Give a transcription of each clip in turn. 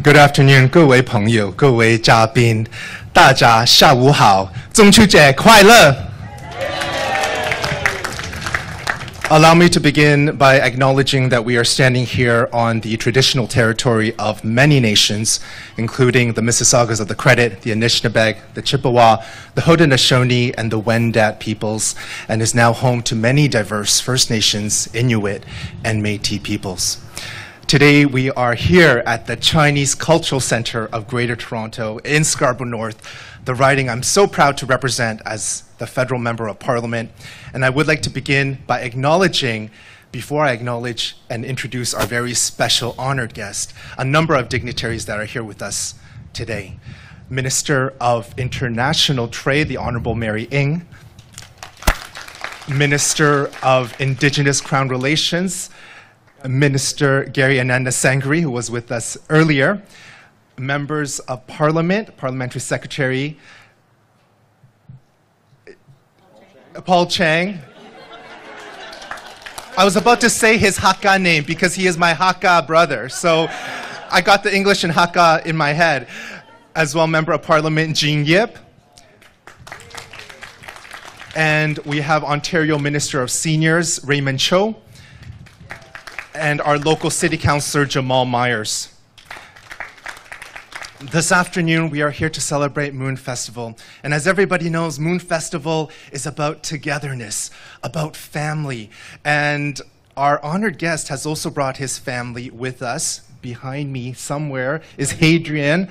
Good afternoon, 各位朋友，各位嘉宾，大家下午好，中秋节快乐! Allow me to begin by acknowledging that we are standing here on the traditional territory of many nations, including the Mississaugas of the Credit, the Anishinaabe, the Chippewa, the Haudenosaunee, and the Wendat peoples, and is now home to many diverse First Nations, Inuit, and Métis peoples. Today, we are here at the Chinese Cultural Center of Greater Toronto in Scarborough North, the riding I'm so proud to represent as the Federal Member of Parliament. And I would like to begin by acknowledging, before I acknowledge and introduce our very special honored guest, a number of dignitaries that are here with us today. Minister of International Trade, the Honorable Mary Ng. Minister of Indigenous Crown Relations, Minister Gary Ananda Sangri, who was with us earlier, members of Parliament, Parliamentary Secretary Paul Chang. I was about to say his Hakka name because he is my Hakka brother, so I got the English and Hakka in my head. As well, Member of Parliament Jean Yip. And we have Ontario Minister of Seniors Raymond Cho. And our local City Councillor Jamal Myers. This afternoon, we are here to celebrate Moon Festival. And as everybody knows, Moon Festival is about togetherness, about family. And our honored guest has also brought his family with us. Behind me somewhere is Hadrian.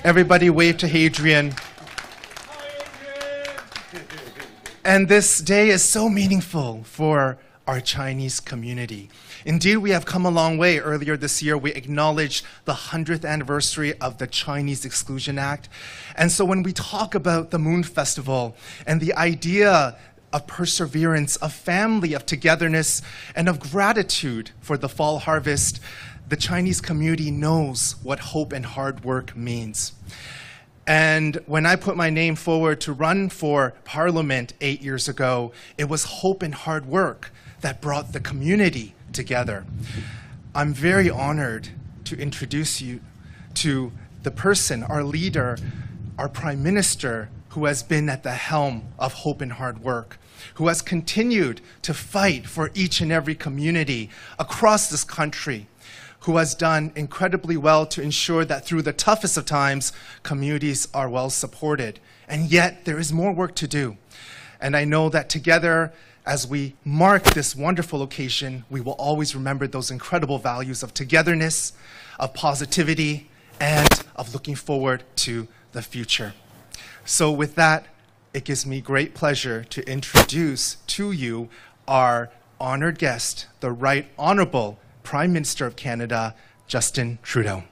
Everybody wave to Hadrian. Hi, Hadrian. And this day is so meaningful for our Chinese community. Indeed, we have come a long way. Earlier this year, we acknowledged the 100th anniversary of the Chinese Exclusion Act. And so when we talk about the Moon Festival and the idea of perseverance, of family, of togetherness, and of gratitude for the fall harvest, the Chinese community knows what hope and hard work means. And when I put my name forward to run for Parliament 8 years ago, it was hope and hard work that brought the community together. I'm very honored to introduce you to the person, our leader, our Prime Minister, who has been at the helm of hope and hard work, who has continued to fight for each and every community across this country, who has done incredibly well to ensure that through the toughest of times, communities are well supported. And yet, there is more work to do. And I know that together, as we mark this wonderful occasion, we will always remember those incredible values of togetherness, of positivity, and of looking forward to the future. So with that, it gives me great pleasure to introduce to you our honored guest, the Right Honorable Prime Minister of Canada, Justin Trudeau.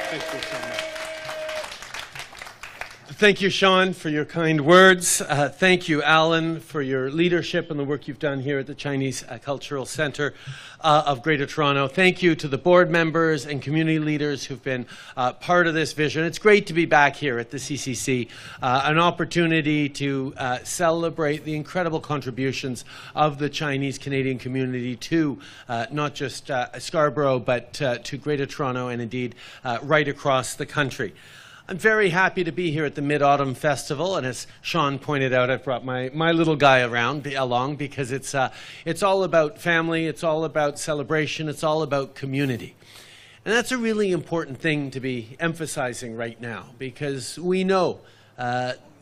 Thank you so much. Thank you, Shaun, for your kind words. Thank you, Alan, for your leadership and the work you've done here at the Chinese Cultural Center of Greater Toronto. Thank you to the board members and community leaders who've been part of this vision. It's great to be back here at the CCC, an opportunity to celebrate the incredible contributions of the Chinese Canadian community to not just Scarborough, but to Greater Toronto and indeed right across the country. I'm very happy to be here at the Mid-Autumn Festival, and as Shaun pointed out, I've brought my little guy along because it's all about family, it's all about celebration, it's all about community. And that's a really important thing to be emphasizing right now, because we know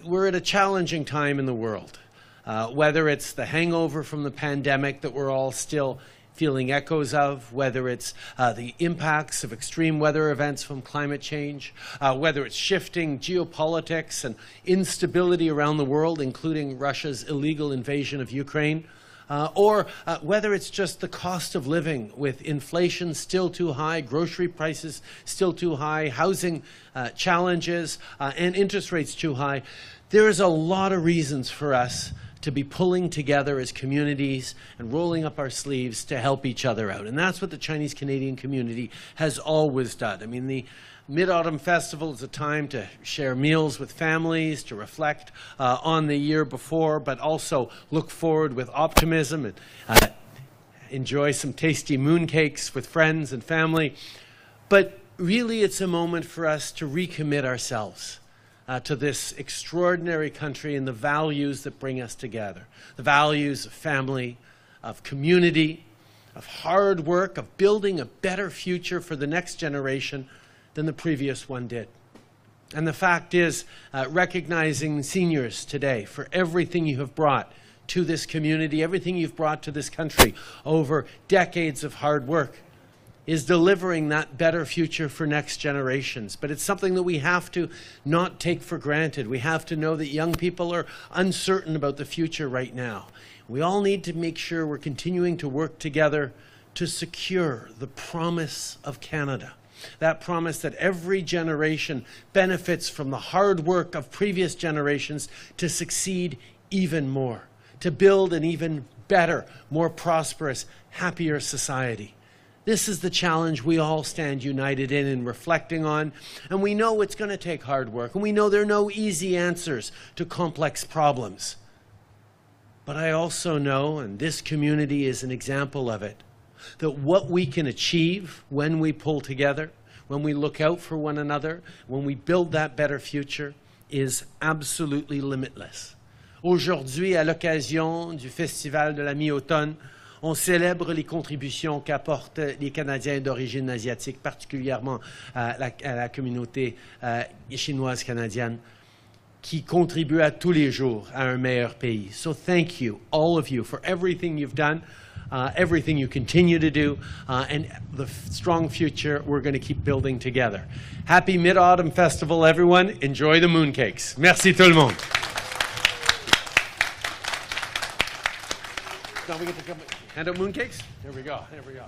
we're at a challenging time in the world. Whether it's the hangover from the pandemic that we're all still feeling echoes of, whether it's the impacts of extreme weather events from climate change, whether it's shifting geopolitics and instability around the world, including Russia's illegal invasion of Ukraine, or whether it's just the cost of living with inflation still too high, grocery prices still too high, housing challenges, and interest rates too high. There is a lot of reasons for us to be pulling together as communities and rolling up our sleeves to help each other out. And that's what the Chinese Canadian community has always done. I mean, the Mid-Autumn Festival is a time to share meals with families, to reflect on the year before, but also look forward with optimism and enjoy some tasty mooncakes with friends and family. But really, it's a moment for us to recommit ourselves to this extraordinary country and the values that bring us together. The values of family, of community, of hard work, of building a better future for the next generation than the previous one did. And the fact is, recognizing seniors today for everything you have brought to this community, everything you've brought to this country over decades of hard work, is delivering that better future for next generations. But it's something that we have to not take for granted. We have to know that young people are uncertain about the future right now. We all need to make sure we're continuing to work together to secure the promise of Canada. That promise that every generation benefits from the hard work of previous generations to succeed even more, to build an even better, more prosperous, happier society. This is the challenge we all stand united in and reflecting on, and we know it's going to take hard work, and we know there are no easy answers to complex problems. But I also know, and this community is an example of it, that what we can achieve when we pull together, when we look out for one another, when we build that better future, is absolutely limitless. Aujourd'hui, à l'occasion du Festival de la mi-automne, on célèbre les contributions qu'apportent les Canadiens d'origine asiatique, particulièrement à la communauté chinoise canadienne, qui contribuent à tous les jours à un meilleur pays. So thank you, all of you, for everything you've done, everything you continue to do, and the strong future we're going to keep building together. Happy Mid-Autumn Festival, everyone. Enjoy the mooncakes. Merci tout le monde. Now we get to come hand out mooncakes? There we go. There we go.